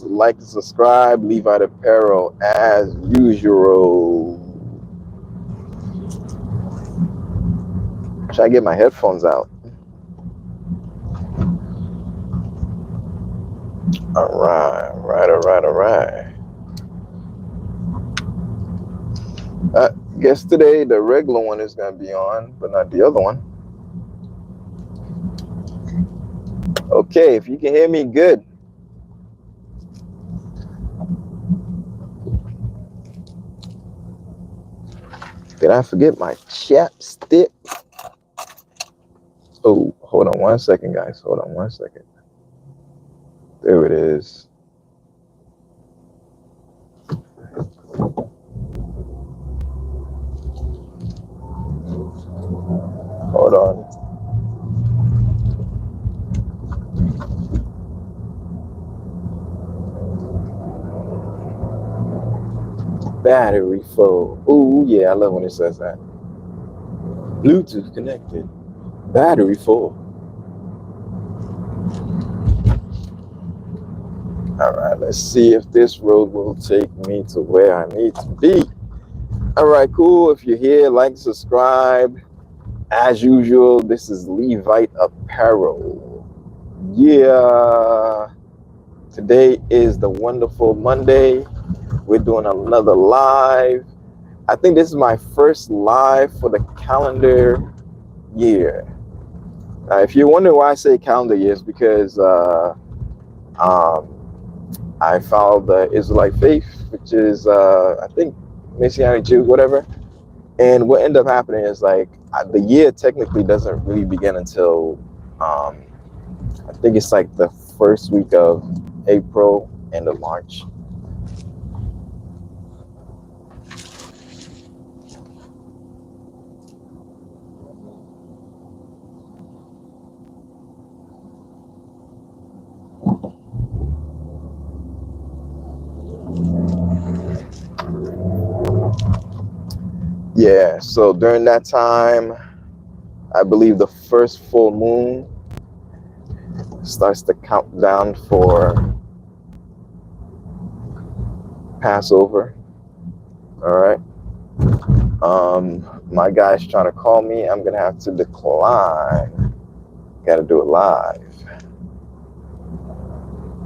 like and subscribe. Levi Apparel as usual. Should I get my headphones out? All right. I guess today the regular one is gonna be on, but not the other one. Okay, if you can hear me, good. Did I forget my chapstick? Oh, hold on 1 second, guys. Hold on 1 second. There it is. Hold on. Battery full. Ooh, yeah, I love when it says that. Bluetooth connected. Battery full. All right, let's see if this road will take me to where I need to be. All right, cool. If you're here, like, subscribe. As usual, this is Levite Apparel. Yeah. Today is the wonderful Monday. We're doing another live. I think this is my first live for the calendar year. If you're wondering why I say calendar year, it's because I follow the Israelite faith, which is, I think, Messianic Jew, whatever. And what ended up happening is like the year technically doesn't really begin until I think it's like the first week of April, end of March. Yeah, so during that time, I believe the first full moon starts the countdown for Passover. All right. My guy's trying to call me. I'm gonna have to decline. Got to do it live.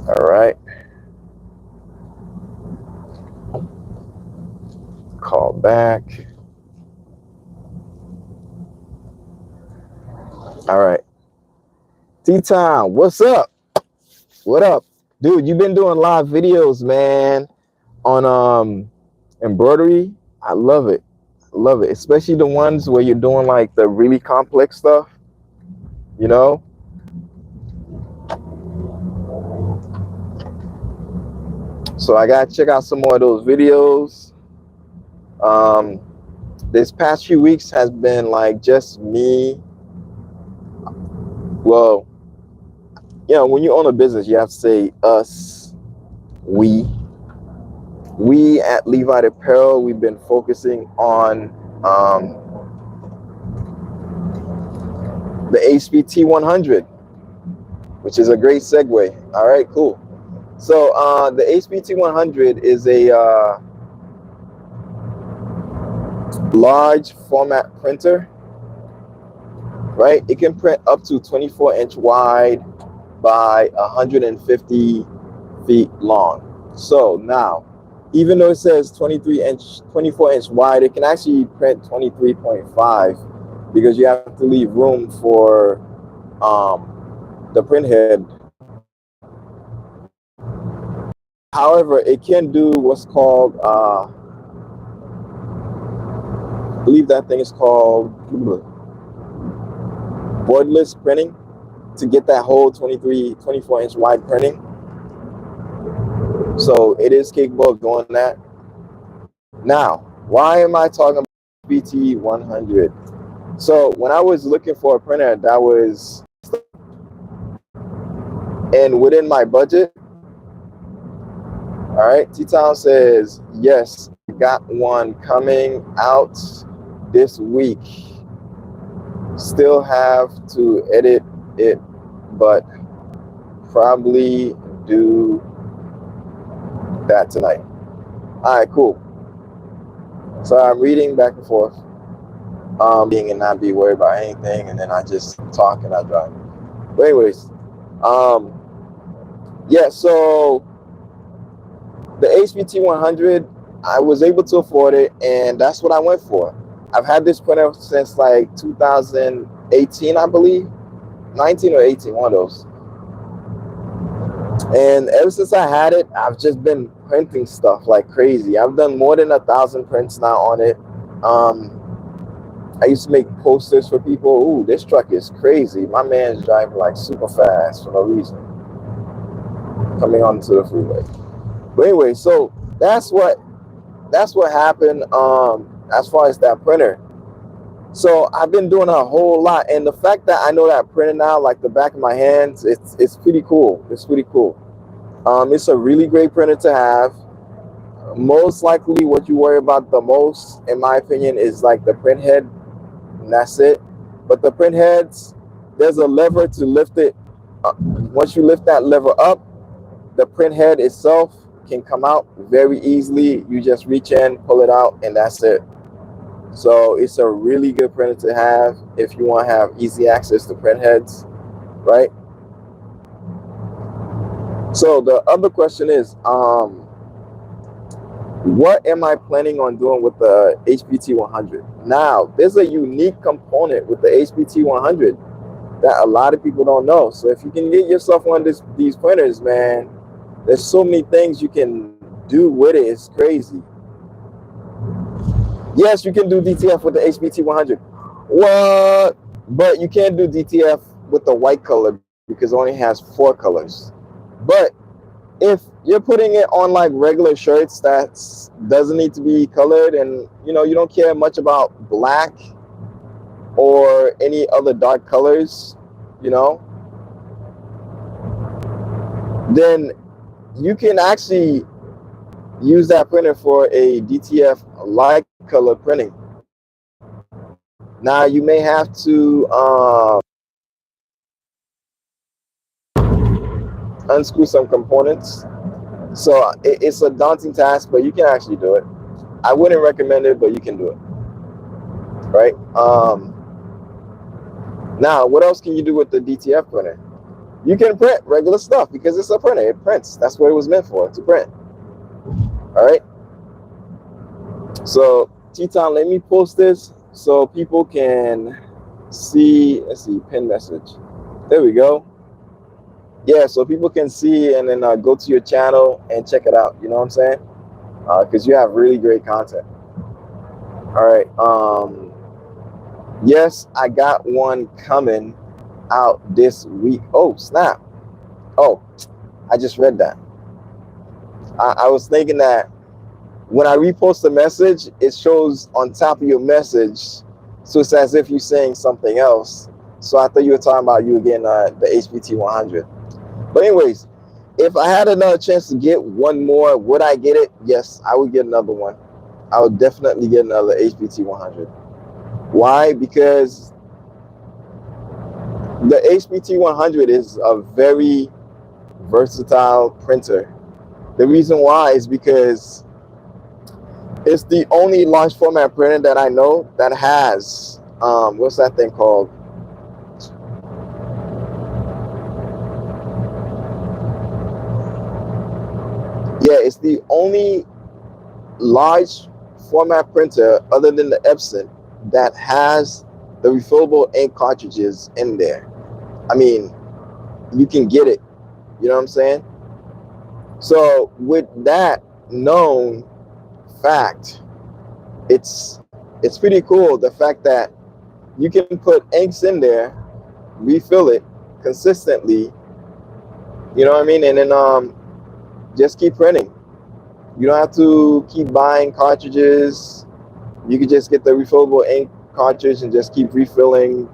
All right. Call back. All right. T-Town, what's up? What up? Dude, you've been doing live videos, man, on embroidery. I love it. Love it. Especially the ones where you're doing like the really complex stuff, you know? So I gotta check out some more of those videos. This past few weeks has been like just me. Well, you know, when you own a business, you have to say us, we. We at Levite Apparel, we've been focusing on the HP T100, which is a great segue. All right, cool. So the HP T100 is a large format printer, right? It can print up to 24-inch wide by 150 feet long. So now, even though it says 24-inch wide, it can actually print 23.5 because you have to leave room for the printhead. However, it can do what's called, I believe that thing is called borderless printing, to get that whole 24-inch wide printing. So it is capable of doing that. Now, why am I talking about BT100? So when I was looking for a printer that was and within my budget, all right, T-Town says, yes, I got one coming out this week. Still have to edit it, but probably do that tonight. All right, cool. So I'm reading back and forth, being and not be worried about anything, and then I just talk and I drive. But anyways, yeah. So the HP T100, I was able to afford it, and that's what I went for. I've had this printer since like 2018, I believe, 19 or 18, one of those. And ever since I had it, I've just been printing stuff like crazy. I've done more than 1,000 prints now on it. I used to make posters for people. Ooh, this truck is crazy. My man's driving like super fast for no reason, coming onto the freeway. But anyway, so that's what happened as far as that printer. So I've been doing a whole lot, and the fact that I know that printer now like the back of my hands, it's pretty cool. It's pretty cool. It's a really great printer to have. Most likely what you worry about the most, in my opinion, is like the print head, and that's it. But the print heads, there's a lever to lift it. Once you lift that lever up, the print head itself can come out very easily. You just reach in, pull it out, and that's it. So it's a really good printer to have if you want to have easy access to print heads, right? So the other question is, what am I planning on doing with the HPT 100? Now, there's a unique component with the HPT 100 that a lot of people don't know. So if you can get yourself one of these printers, man, there's so many things you can do with it. It's crazy. Yes, you can do DTF with the HPT 100. What? But you can't do DTF with the white color because it only has 4 colors. But if you're putting it on like regular shirts that doesn't need to be colored, and you don't care much about black or any other dark colors, then you can actually use that printer for a DTF light color printing. Now you may have to unscrew some components. So it's a daunting task, but you can actually do it. I wouldn't recommend it, but you can do it. Right? Now, what else can you do with the DTF printer? You can print regular stuff because it's a printer. It prints. That's what it was meant for, to print. All right? So, T-Town, let me post this so people can see. Let's see, pin message. There we go. Yeah, so people can see and then go to your channel and check it out. You know what I'm saying? Because you have really great content. All right. Yes, I got one coming out this week. Oh, snap. Oh, I just read that. I was thinking that when I repost a message, it shows on top of your message. So it's as if you're saying something else. So I thought you were talking about you again, the HPT 100. But anyways, if I had another chance to get one more, would I get it? Yes, I would get another one. I would definitely get another HPT 100. Why? Because the HPT 100 is a very versatile printer. The reason why is because it's the only large format printer that I know that has, what's that thing called? Yeah, it's the only large format printer other than the Epson that has the refillable ink cartridges in there. I mean, you can get it. You know what I'm saying? So with that known fact, it's pretty cool, the fact that you can put inks in there, refill it consistently, you know what I mean, and then just keep printing. You don't have to keep buying cartridges. You can just get the refillable ink cartridge and just keep refilling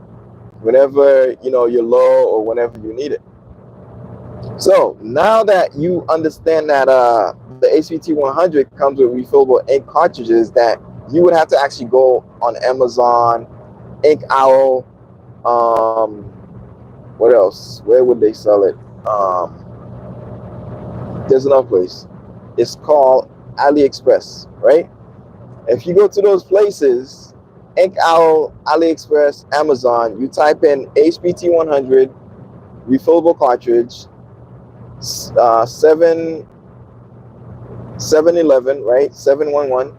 whenever you're low or whenever you need it. So now that you understand that the HPT 100 comes with refillable ink cartridges, that you would have to actually go on Amazon, Ink Owl, what else? Where would they sell it? There's another place. is called AliExpress, right? If you go to those places, Ink Owl, AliExpress, Amazon, you type in HP T100 refillable cartridge, 711, right? 711.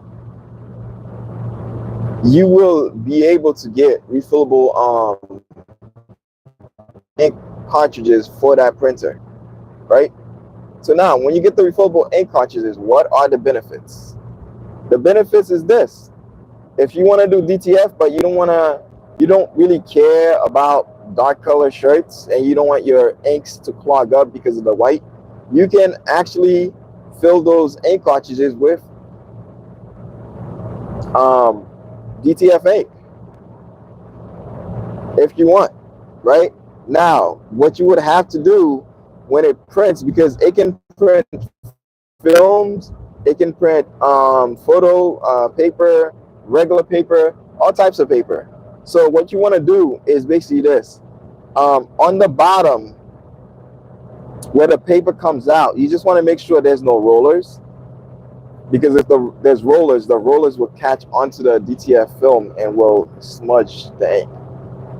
You will be able to get refillable ink cartridges for that printer, right? So now, when you get the refillable ink cartridges, what are the benefits? The benefits is this: if you want to do DTF, but you don't really care about dark color shirts, and you don't want your inks to clog up because of the white, you can actually fill those ink cartridges with DTF ink if you want, right? Now, what you would have to do when it prints, because it can print films, it can print photo paper, regular paper, all types of paper. So what you want to do is basically this: on the bottom where the paper comes out, you just want to make sure there's no rollers, because if there's rollers, the rollers will catch onto the DTF film and will smudge the ink,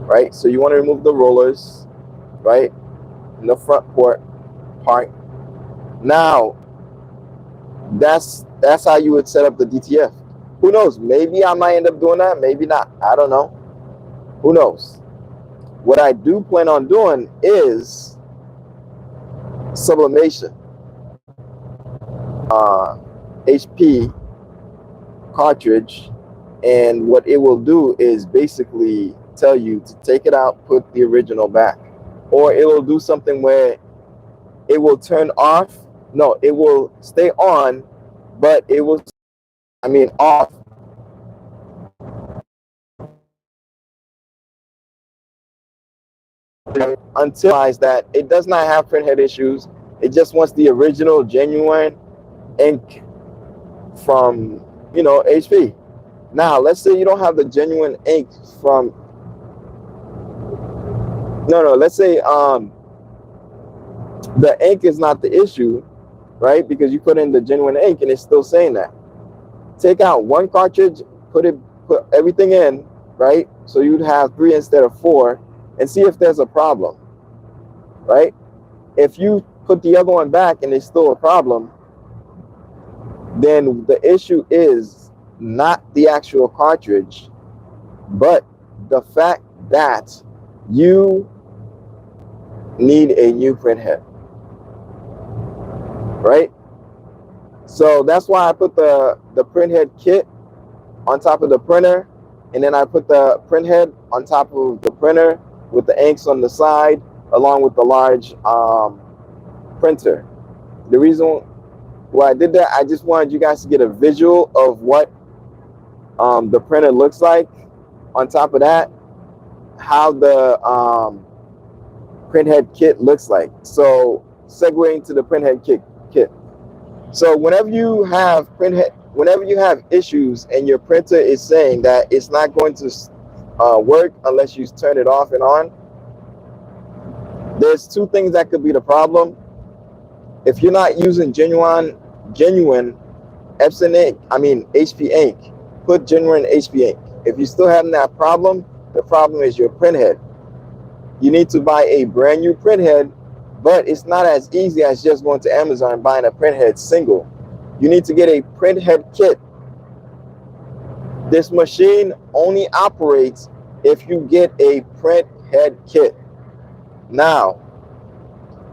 right? So you want to remove the rollers, right, in the front part. Now, that's how you would set up the DTF. Who knows? Maybe I might end up doing that. Maybe not. I don't know. Who knows? What I do plan on doing is sublimation. HP cartridge, and what it will do is basically tell you to take it out, put the original back, or it will do something where it will turn off. No, it will stay on, but it will, off until that it does not have printhead issues. It just wants the original, genuine ink from, HP. Now, let's say you don't have the genuine ink from, let's say the ink is not the issue, right? Because you put in the genuine ink and it's still saying that. Take out one cartridge, put everything in, right? So you'd have 3 instead of 4, and see if there's a problem, right? If you put the other one back and it's still a problem, then the issue is not the actual cartridge, but the fact that you need a new printhead, right? So that's why I put the printhead kit on top of the printer, and then I put the printhead on top of the printer with the inks on the side, along with the large printer. The reason why I did that, I just wanted you guys to get a visual of what the printer looks like. On top of that, how the printhead kit looks like. So segueing to the printhead kit. So whenever you have issues and your printer is saying that it's not going to work unless you turn it off and on, there's 2 things that could be the problem. If you're not using genuine Epson ink, HP ink, put genuine HP ink. If you're still having that problem, the problem is your printhead. You need to buy a brand new printhead, but it's not as easy as just going to Amazon and buying a printhead single. You need to get a printhead kit. This machine only operates if you get a printhead kit. Now,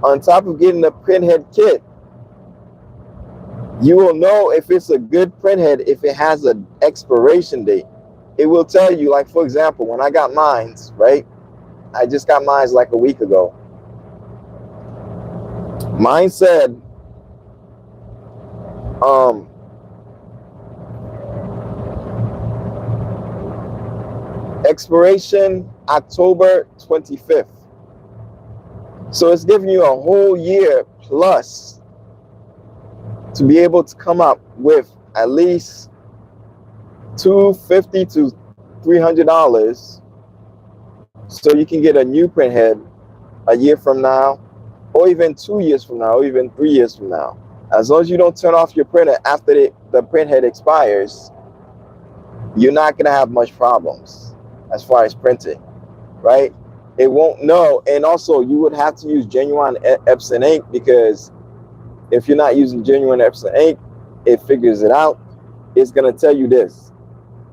on top of getting the printhead kit, you will know if it's a good printhead if it has an expiration date. It will tell you, like, for example, when I got mine, right? I just got mine like a week ago. Mine said expiration October 25th. So it's giving you a whole year plus to be able to come up with at least $250 to $300 so you can get a new printhead a year from now, or even 2 years from now, or even 3 years from now. As long as you don't turn off your printer after the print head expires, you're not going to have much problems as far as printing, right? It won't know. And also, you would have to use genuine Epson ink, because if you're not using genuine Epson ink, it figures it out. It's going to tell you this: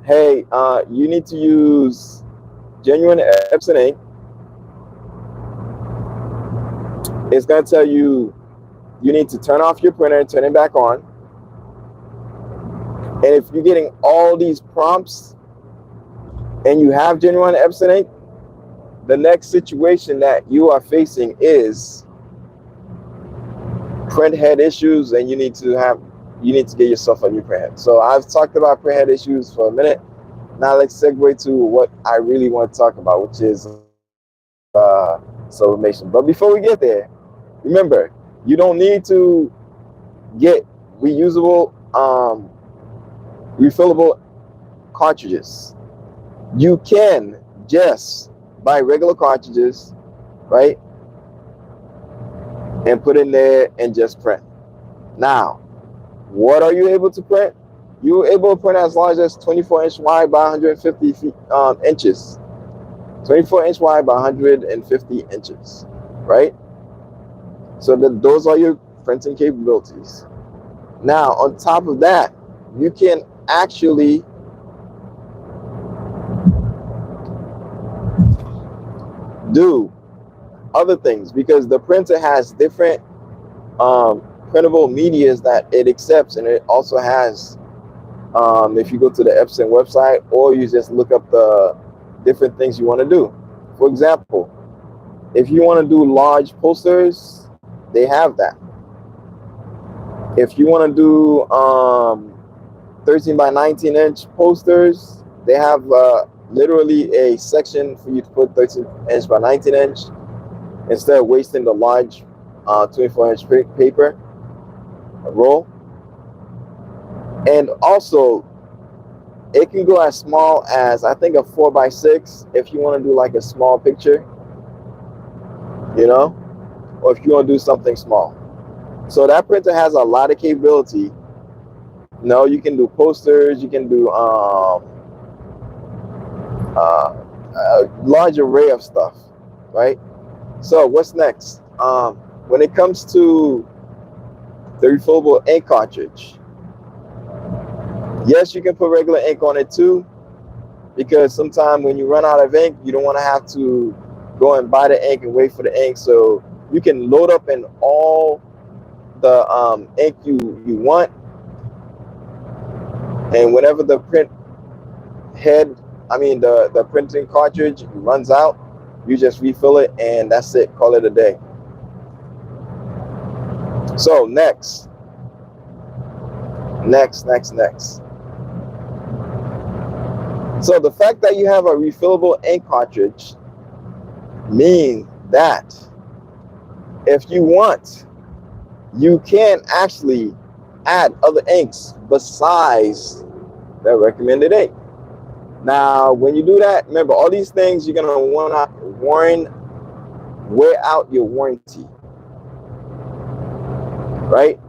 hey, you need to use genuine Epson ink. It's going to tell you need to turn off your printer and turn it back on. And if you're getting all these prompts and you have genuine Epson ink, the next situation that you are facing is print head issues, and you need to get yourself a new print head. So I've talked about print head issues for a minute. Now let's segue to what I really want to talk about, which is sublimation. But before we get there, remember, you don't need to get reusable, refillable cartridges. You can just buy regular cartridges, right, and put in there and just print. Now, what are you able to print? You're able to print as large as 24-inch wide by 150 inches. 24-inch wide by 150 inches, right? So those are your printing capabilities. Now, on top of that, you can actually do other things, because the printer has different printable medias that it accepts, and it also has, if you go to the Epson website, or you just look up the different things you want to do. For example, if you want to do large posters, they have that. If you want to do 13 by 19 inch posters, they have literally a section for you to put 13 inch by 19 inch instead of wasting the large 24-inch paper roll. And also, it can go as small as, I think, a 4x6 if you want to do like a small picture, you know, or if you want to do something small. So that printer has a lot of capability. You know, you can do posters, you can do a large array of stuff, right? So what's next? When it comes to the refillable ink cartridge, yes, you can put regular ink on it too, because sometimes when you run out of ink, you don't want to have to go and buy the ink and wait for the ink. So you can load up in all the ink you want, and whenever the the printing cartridge runs out, you just refill it, and that's it. Call it a day. So next. So the fact that you have a refillable ink cartridge means that if you want, you can actually add other inks besides the recommended ink. Now, when you do that, remember, all these things you're gonna want to wear out your warranty, right?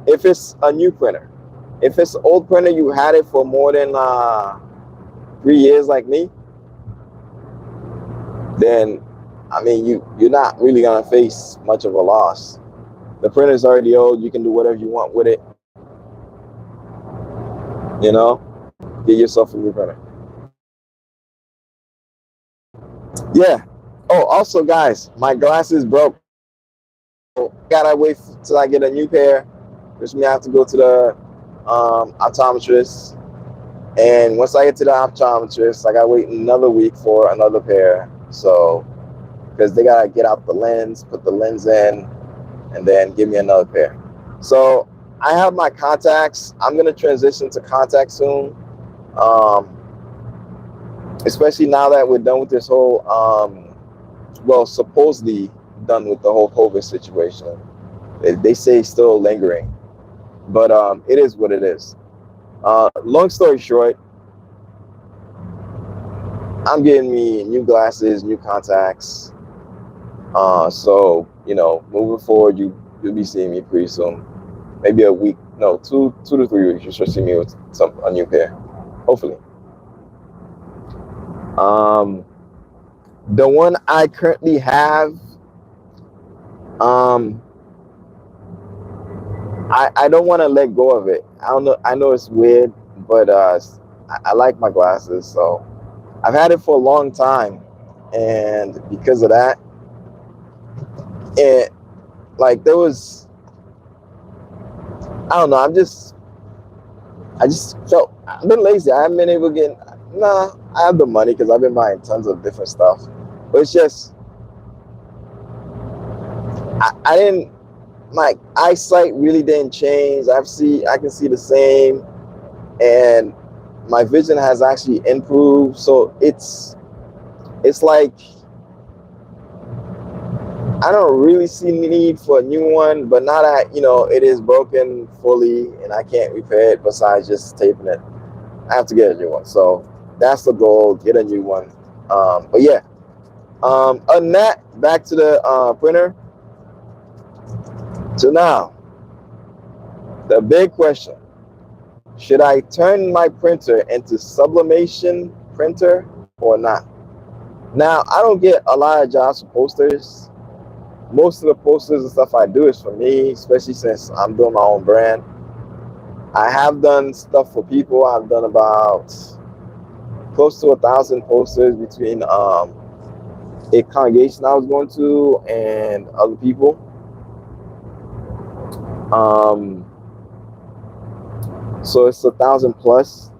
If it's a new printer. If it's an old printer, you had it for more than 3 years like me, then I mean, you're not really gonna face much of a loss. The printer's already old. You can do whatever you want with it. You know, get yourself a new printer. Yeah. Oh, also, guys, my glasses broke. Gotta wait till I get a new pair, which means I have to go to the optometrist. And once I get to the optometrist, I gotta wait another week for another pair. So, because they gotta get out the lens, put the lens in, and then give me another pair. So I have my contacts. I'm gonna transition to contacts soon, especially now that we're done with this whole, well, supposedly done with the whole COVID situation. They say still lingering, but it is what it is. Long story short, I'm getting me new glasses, new contacts. So, you know, moving forward, you'll be seeing me pretty soon. maybe a week, no, 2 to 3 weeks, you should see me with a new pair, hopefully. The one I currently have, um, I don't want to let go of it. I don't know. I know it's weird, but I like my glasses, so I've had it for a long time, and because of that, it like there was, I don't know. I just felt I've been lazy. I haven't been able to get. Nah, I have the money because I've been buying tons of different stuff, but it's just I didn't. My eyesight really didn't change. I can see the same, and my vision has actually improved. So it's like I don't really see need for a new one, but now that it is broken fully and I can't repair it besides just taping it, I have to get a new one. So that's the goal, get a new one. But yeah, other than that, back to the printer. So now, the big question: should I turn my printer into sublimation printer or not? Now, I don't get a lot of jobs for posters. Most of the posters and stuff I do is for me, especially since I'm doing my own brand. I have done stuff for people. I've done about close to 1,000 posters between a congregation I was going to and other people. Um, so it's 1,000 plus.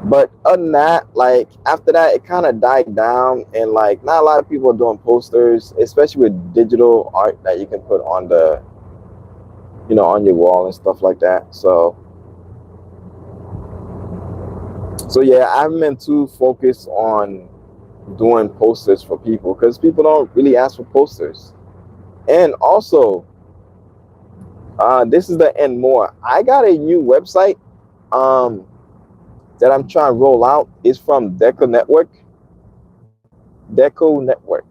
But other than that, like after that, it kind of died down, and like not a lot of people are doing posters, especially with digital art that you can put on on your wall and stuff like that. So yeah, I haven't been too focused on doing posters for people because people don't really ask for posters. And also, this is the end more. I got a new website um, that I'm trying to roll out. It's from Deco Network. Deco Network.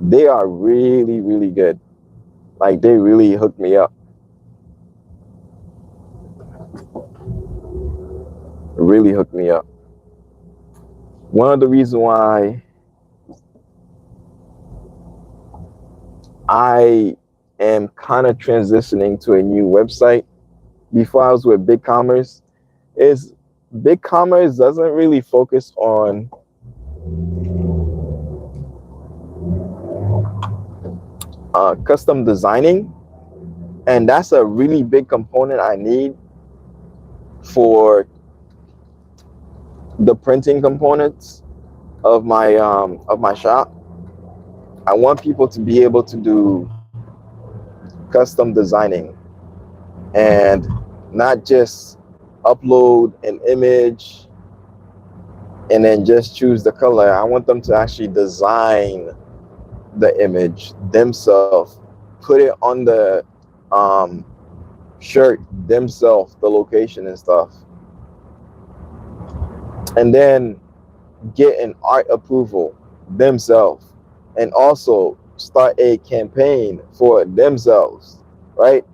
They are really, really good. Like they really hooked me up. Really hooked me up. One of the reasons why I am kind of transitioning to a new website. Before I was with BigCommerce, is BigCommerce doesn't really focus on custom designing, and that's a really big component I need for the printing components of my shop. I want people to be able to do custom designing and not just upload an image and then just choose the color. I want them to actually design the image themselves, put it on the um, shirt themselves, the location and stuff, and then get an art approval themselves, and also start a campaign for themselves, right?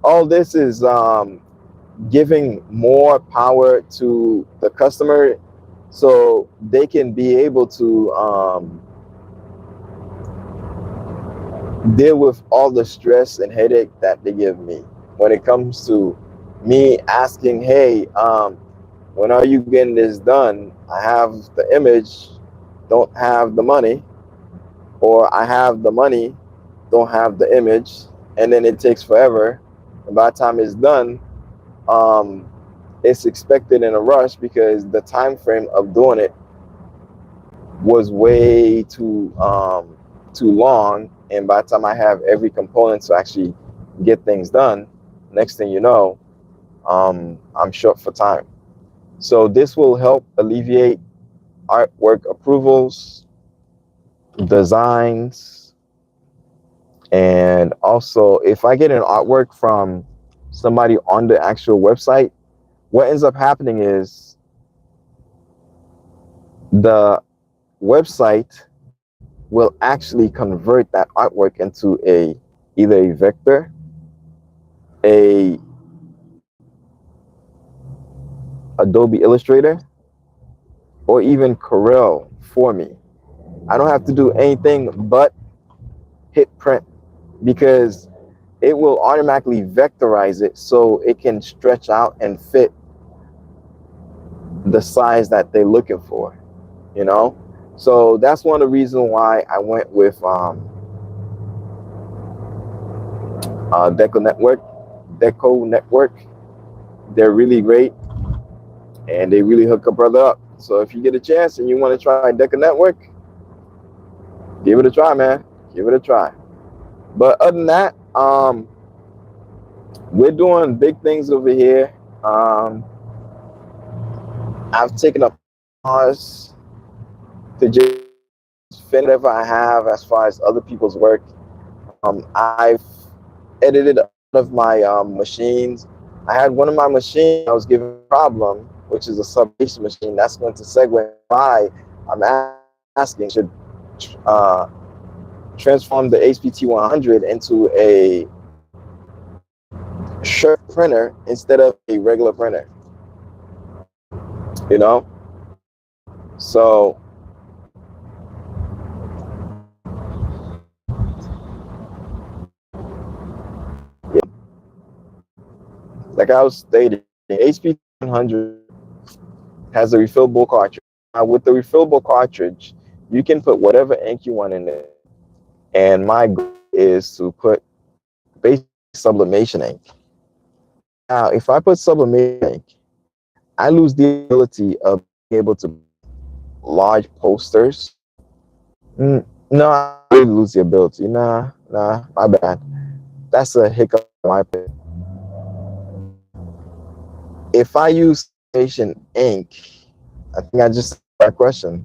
All this is giving more power to the customer so they can be able to deal with all the stress and headache that they give me when it comes to me asking, hey, when are you getting this done? I have the image, don't have the money, or I have the money, don't have the image, and then it takes forever. And by the time it's done, um, it's expected in a rush because the time frame of doing it was way too long. And by the time I have every component to actually get things done, next thing you know, I'm short for time. So this will help alleviate artwork approvals, designs, and also if I get an artwork from somebody on the actual website, what ends up happening is the website will actually convert that artwork into either a vector a Adobe Illustrator or even Corel for me. I don't have to do anything but hit print, because it will automatically vectorize it so it can stretch out and fit the size that they're looking for, you know? So that's one of the reasons why I went with Deco Network. They're really great, and they really hook a brother up. So if you get a chance and you want to try Deco Network, give it a try, man. Give it a try. But other than that, we're doing big things over here. I've taken up pause to just finish whatever I have as far as other people's work. I've edited out of my machines. I had one of my machines I was given a problem, which is a sublimation machine. That's going to segue why I'm asking should transform the HP T100 into a shirt printer instead of a regular printer, you know? So yeah, like I was stating, the HP 100 has a refillable cartridge. Now with the refillable cartridge, you can put whatever ink you want in it. And my goal is to put basic sublimation ink. Now, if I put sublimation ink, I lose the ability of being able to large posters. No, I really lose the ability. Nah, my bad. That's a hiccup on my part. If I use sublimation ink, I think I just asked that question.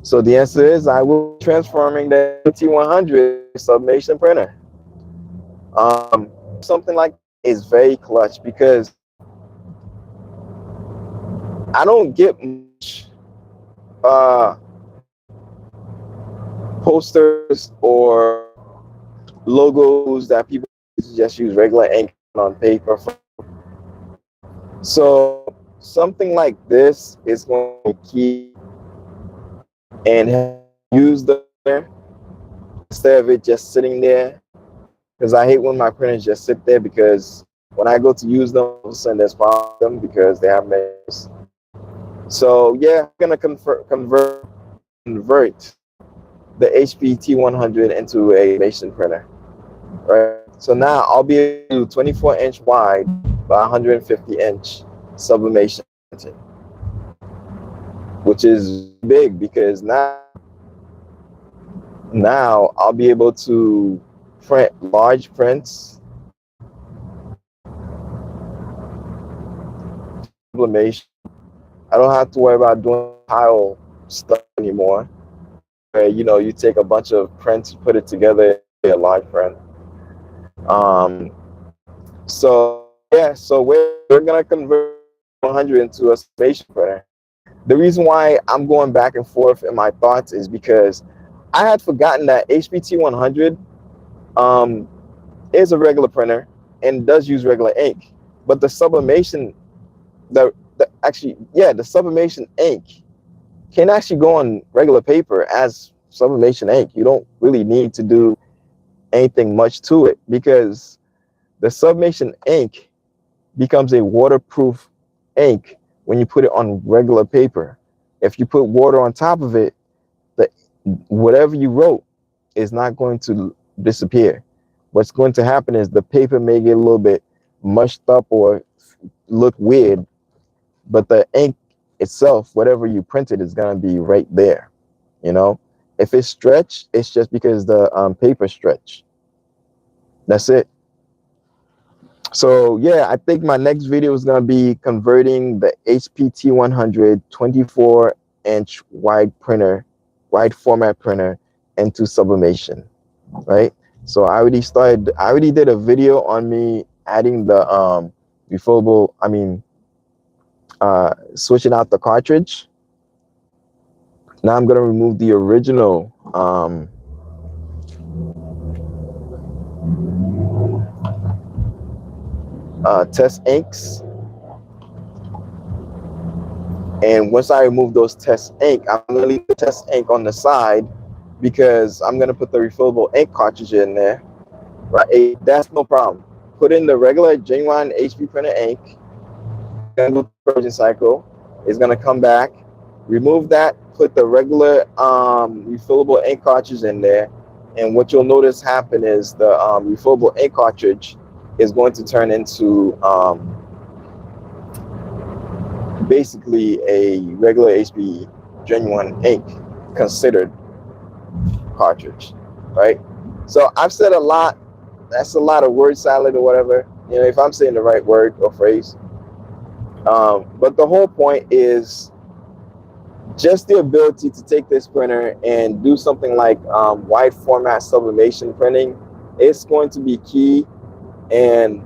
So the answer is I will be transforming the T100 sublimation printer. Something like is very clutch because I don't get much posters or logos that people just use regular ink on paper. So something like this is going to keep and use the printer instead of it just sitting there. Because I hate when my printers just sit there, because when I go to use them, all of a sudden there's problems because they have menus. So yeah, I'm gonna convert the HP T100 into a sublimation printer, right? So now I'll be able to do 24-inch wide by 150-inch sublimation printing, which is big because now I'll be able to print large prints, sublimation. I don't have to worry about doing tile stuff anymore. Where, you know, you take a bunch of prints, put it together, a large print. So yeah, so we're gonna convert 100 into a sublimation printer. The reason why I'm going back and forth in my thoughts is because I had forgotten that HPT 100 is a regular printer and does use regular ink, but the sublimation, the sublimation ink can actually go on regular paper as sublimation ink. You don't really need to do anything much to it because the sublimation ink becomes a waterproof ink when you put it on regular paper. If you put water on top of it, whatever you wrote is not going to disappear. What's going to happen is the paper may get a little bit mushed up or look weird, but the ink itself, whatever you printed, is going to be right there. You know, if it's stretched, it's just because the paper stretched. That's it. So yeah, I think my next video is going to be converting the HPT 100 24-inch wide format printer into sublimation, right? So I already did a video on me adding the refillable, switching out the cartridge. Now I'm going to remove the original test inks. And once I remove those test ink, I'm going to leave the test ink on the side because I'm going to put the refillable ink cartridge in there. Right? That's no problem. Put in the regular genuine HP printer ink. It's going to go through the purging cycle. It's going to come back. Remove that. Put the regular refillable ink cartridge in there. And what you'll notice happen is the refillable ink cartridge is going to turn into basically a regular HP genuine ink considered cartridge, right? So I've said a lot. That's a lot of word salad or whatever, you know, if I'm saying the right word or phrase. But the whole point is just the ability to take this printer and do something like wide format sublimation printing. It's going to be key in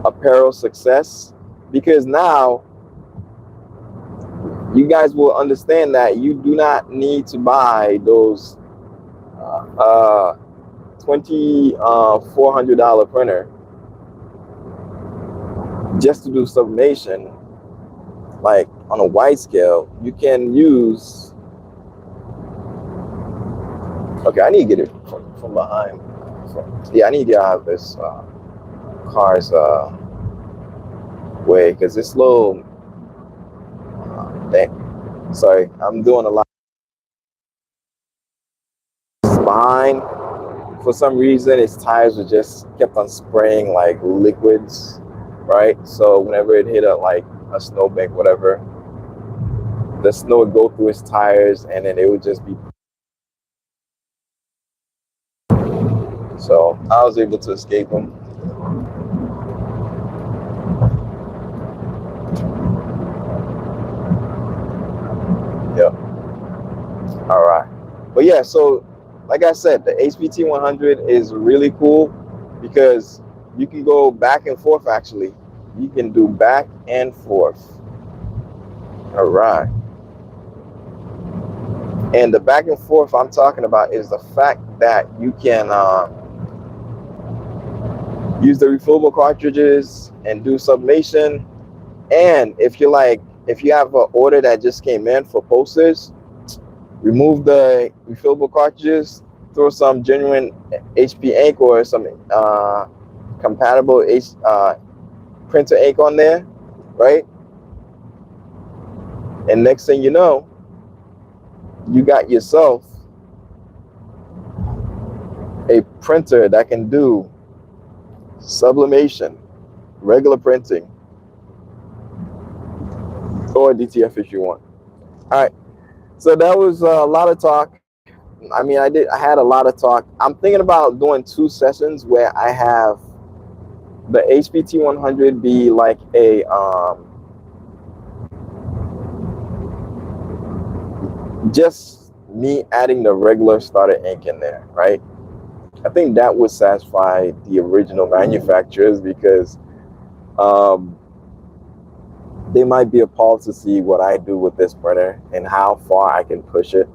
apparel success, because now you guys will understand that you do not need to buy those $2,400 printer just to do sublimation. Like on a wide scale, you can use. Okay, I need to get it from behind. Yeah, I need to get out of this car's way, because this little. Sorry, I'm doing a lot behind. For some reason, its tires were just kept on spraying like liquids, right? So whenever it hit a snowbank, whatever, the snow would go through its tires, and then it would just be. So I was able to escape them. Yep. All right. But yeah, so like I said, the HP T100 is really cool because you can go back and forth. Actually, you can do back and forth. All right. And the back and forth I'm talking about is the fact that you can use the refillable cartridges and do sublimation. And if you have an order that just came in for posters, remove the refillable cartridges, throw some genuine HP ink or some compatible printer ink on there, right? And next thing you know, you got yourself a printer that can do sublimation, regular printing, or DTF if you want. All right, so that was a lot of talk. I mean, I had a lot of talk. I'm thinking about doing 2 sessions where I have the HP T100 be like a just me adding the regular starter ink in there, right? I think that would satisfy the original manufacturers, because they might be appalled to see what I do with this printer and how far I can push it.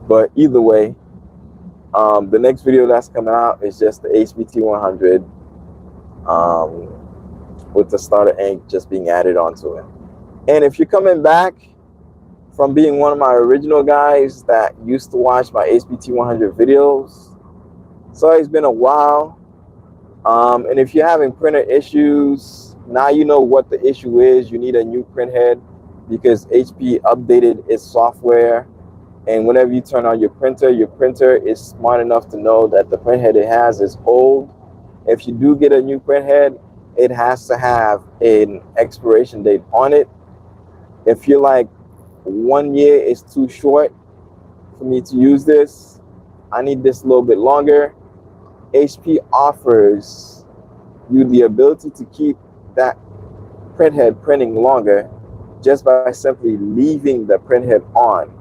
But either way, the next video that's coming out is just the HP T100 with the starter ink just being added onto it. And if you're coming back from being one of my original guys that used to watch my HP T100 videos, so it's been a while. And if you're having printer issues, now you know what the issue is. You need a new printhead because HP updated its software. And whenever you turn on your printer is smart enough to know that the printhead it has is old. If you do get a new printhead, it has to have an expiration date on it. If you're like 1 year is too short for me to use this, I need this a little bit longer, HP offers you the ability to keep that printhead printing longer just by simply leaving the printhead on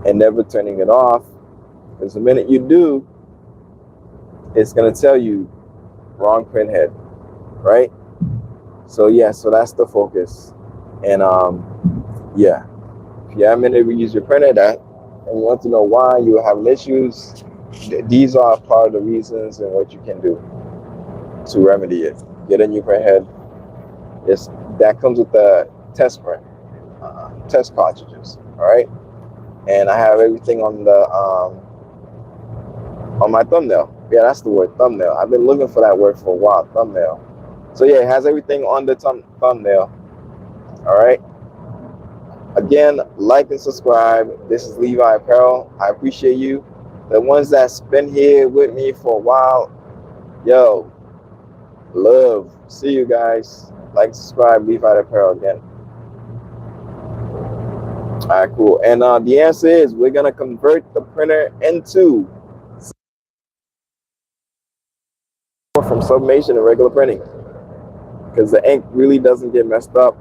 and never turning it off. Because the minute you do, it's going to tell you wrong printhead, right? So yeah, so that's the focus. And yeah, if you haven't used your printer and you want to know why you're having issues, these are part of the reasons and what you can do. to remedy it. Get a new printhead. That comes with the test print, test cartridges. All right, and I have everything on my thumbnail. Yeah, that's the word, thumbnail. I've been looking for that word for a while, thumbnail. So yeah, it has everything on the thumbnail. All right. Again, like and subscribe. This is Levi Apparel. I appreciate you. The ones that's been here with me for a while, yo, love. See you guys. Like, subscribe, Levi Apparel again. All right, cool. And the answer is we're gonna convert the printer into from sublimation to regular printing because the ink really doesn't get messed up.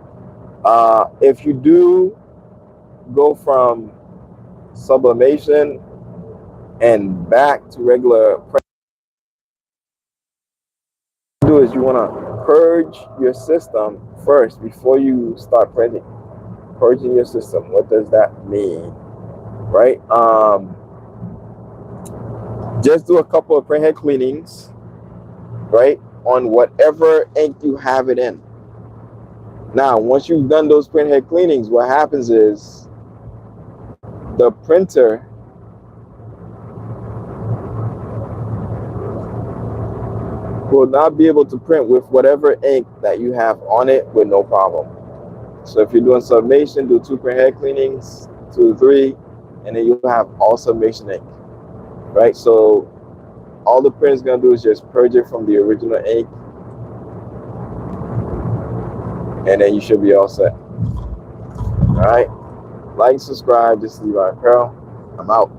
If you do go from sublimation and back to regular printing, what you do is you want to purge your system first before you start printing. Purging your system, what does that mean? Right? Just do a couple of printhead cleanings, right, on whatever ink you have it in. Now, once you've done those printhead cleanings, what happens is the printer will not be able to print with whatever ink that you have on it with no problem. So if you're doing sublimation, do 2 printhead cleanings, 2 to 3, and then you have all sublimation ink, right? So all the printer's gonna do is just purge it from the original ink, and then you should be all set. All right, like, subscribe. This is Levi Apparel. I'm out.